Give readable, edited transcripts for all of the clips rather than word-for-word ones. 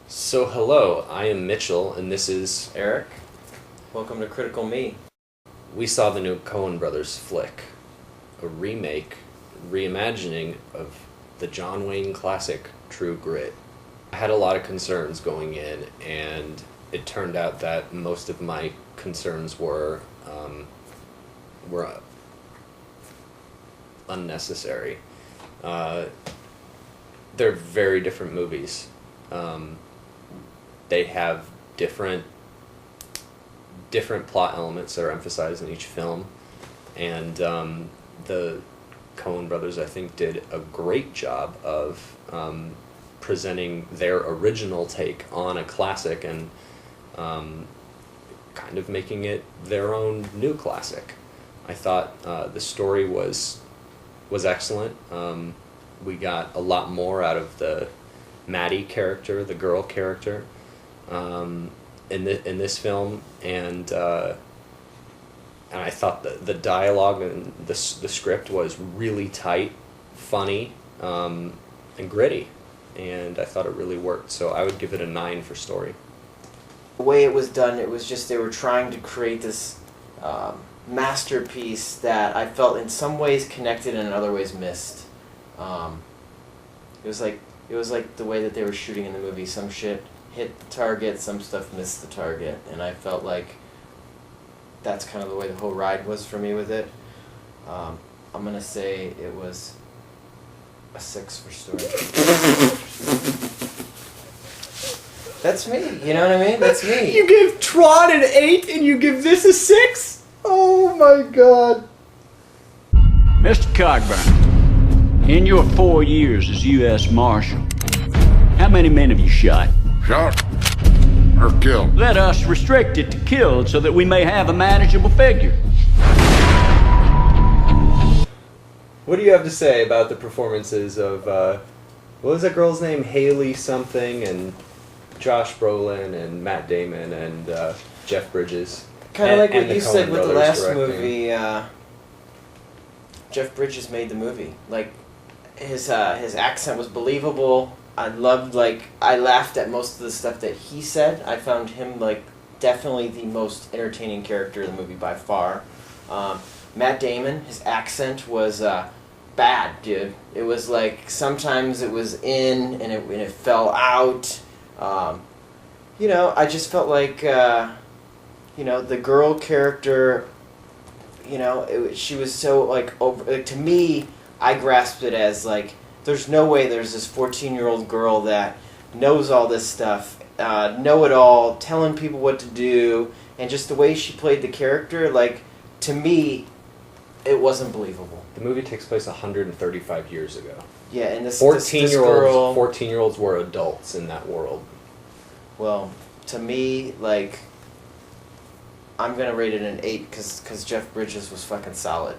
So hello, I am Mitchell, and this is... Eric, welcome to Critical Me. We saw the new Coen Brothers flick, a reimagining of the John Wayne classic, True Grit. I had a lot of concerns going in, and it turned out that most of my concerns were unnecessary. They're very different movies. They have different plot elements that are emphasized in each film, and the Coen brothers, I think, did a great job of presenting their original take on a classic and kind of making it their own new classic. I thought the story was excellent. We got a lot more out of the Maddie character, the girl character, in this film, and I thought the dialogue and the script was really tight, funny, and gritty, and I thought it really worked. So I would give it a 9 for story. The way it was done, it was just they were trying to create this masterpiece that I felt in some ways connected and in other ways missed. It was like the way that they were shooting in the movie. Some shit hit the target, some stuff missed the target, and I felt like that's kind of the way the whole ride was for me with it. I'm gonna say it was a 6 for story. That's me, you know what I mean? That's me. You give Tron an 8 and you give this a 6? Oh my god. Mr. Cogburn, in your 4 years as U.S. Marshal, how many men have you shot? Shot or killed? Let us restrict it to killed so that we may have a manageable figure. What do you have to say about the performances of, what was that girl's name? Haley something, and Josh Brolin, and Matt Damon, and Jeff Bridges? Kind of like what the you Coen said with the brothers last directing. movie. Jeff Bridges made the movie. Like his accent was believable. I laughed at most of the stuff that he said. I found him definitely the most entertaining character in the movie by far. Matt Damon, his accent was bad, dude. It was like sometimes it was in and it fell out. I just felt like the girl character. She was so over. To me, I grasped it as there's no way there's this 14-year-old girl that knows all this stuff, know-it-all, telling people what to do, and just the way she played the character, to me, it wasn't believable. The movie takes place 135 years ago. Yeah, and this 14-year-olds were adults in that world. Well, to me, I'm gonna rate it an 8 because Jeff Bridges was fucking solid.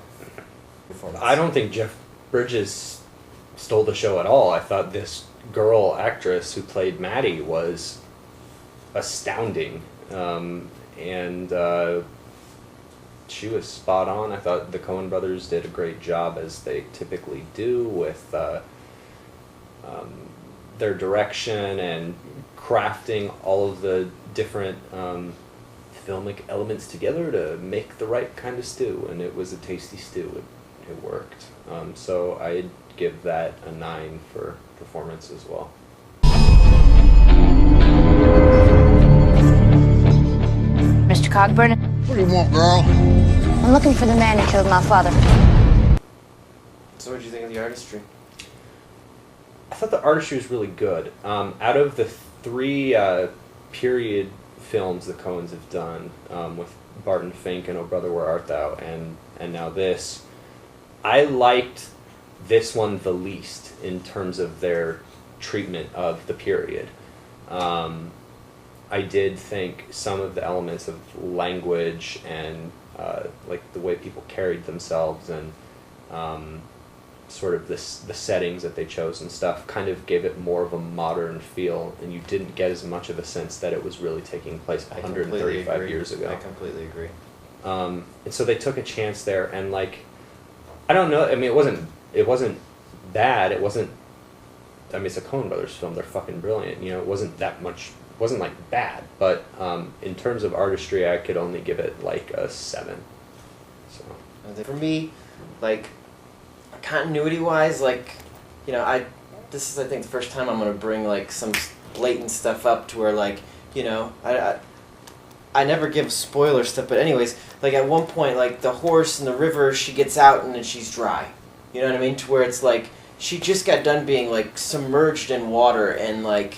I don't think Jeff Bridges stole the show at all. I thought this girl actress who played Maddie was astounding, and she was spot on. I thought the Coen brothers did a great job, as they typically do, with their direction and crafting all of the different filmic elements together to make the right kind of stew, and it was a tasty stew. It worked. So I'd give that a 9 for performance as well. Mr. Cogburn, What do you want, girl? I'm looking for the man who killed my father. So what did you think of the artistry? I thought the artistry was really good. Out of the 3 period films the Coens have done, with Barton Fink and Oh Brother Where Art Thou, and now this, I liked this one the least in terms of their treatment of the period. I did think some of the elements of language and the way people carried themselves and sort of the settings that they chose and stuff kind of gave it more of a modern feel, and you didn't get as much of a sense that it was really taking place 135 years ago. I completely agree. And so they took a chance there, and I don't know. I mean, it wasn't bad. It wasn't I mean, it's a Coen Brothers film. They're fucking brilliant. You know, it wasn't that much. Wasn't like bad, but in terms of artistry, I could only give it like a 7. So For me, like continuity-wise, like this is I think the first time I'm gonna bring like some blatant stuff up to where like I never give spoiler stuff, but anyways, like at one point, like the horse in the river, she gets out and then she's dry. You know what I mean? To where it's like she just got done being like submerged in water and like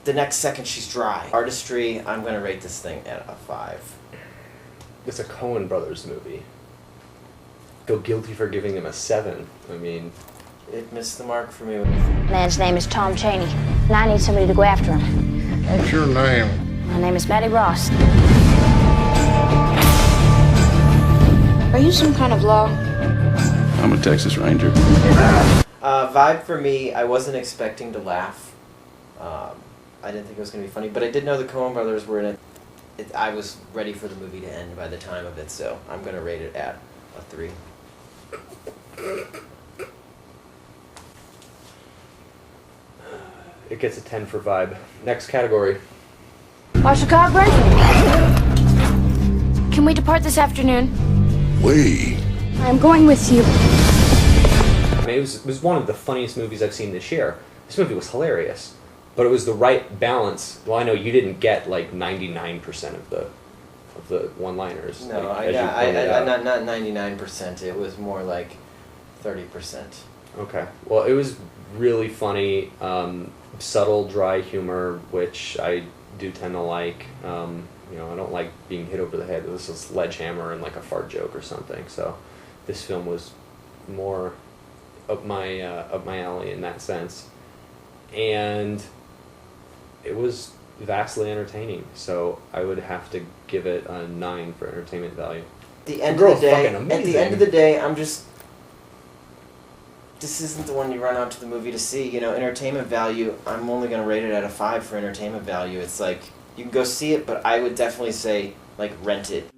the next second she's dry. Artistry, I'm gonna rate this thing at a 5. it's a Coen Brothers movie. Feel guilty for giving him a 7. I mean, It missed the mark for me. Man's name is Tom Cheney, and I need somebody to go after him. What's your name? My name is Maddie Ross. Are you some kind of law? I'm a Texas Ranger. Vibe for me, I wasn't expecting to laugh. I didn't think it was going to be funny, but I did know the Coen Brothers were in it. I was ready for the movie to end by the time of it, so I'm going to rate it at a 3. it gets a 10 for vibe. Next category. Marshal Cogburn? Can we depart this afternoon? We. I'm going with you. I mean, it was one of the funniest movies I've seen this year. This movie was hilarious, but it was the right balance. Well, I know you didn't get like 99% of the one-liners. No, like, I as you got pointed out. not 99%. It was more like 30%. Okay. Well, it was really funny, subtle, dry humor, which I do tend to like. I don't like being hit over the head with a sledgehammer and like a fart joke or something. So, this film was more up my alley in that sense, and it was vastly entertaining. So I would have to give it a 9 for entertainment value. The end girl's of the day. fucking At the amazing. end of the day, I'm just. This isn't the one you run out to the movie to see. Entertainment value. I'm only gonna rate it at a 5 for entertainment value. It's like you can go see it, but I would definitely say like rent it.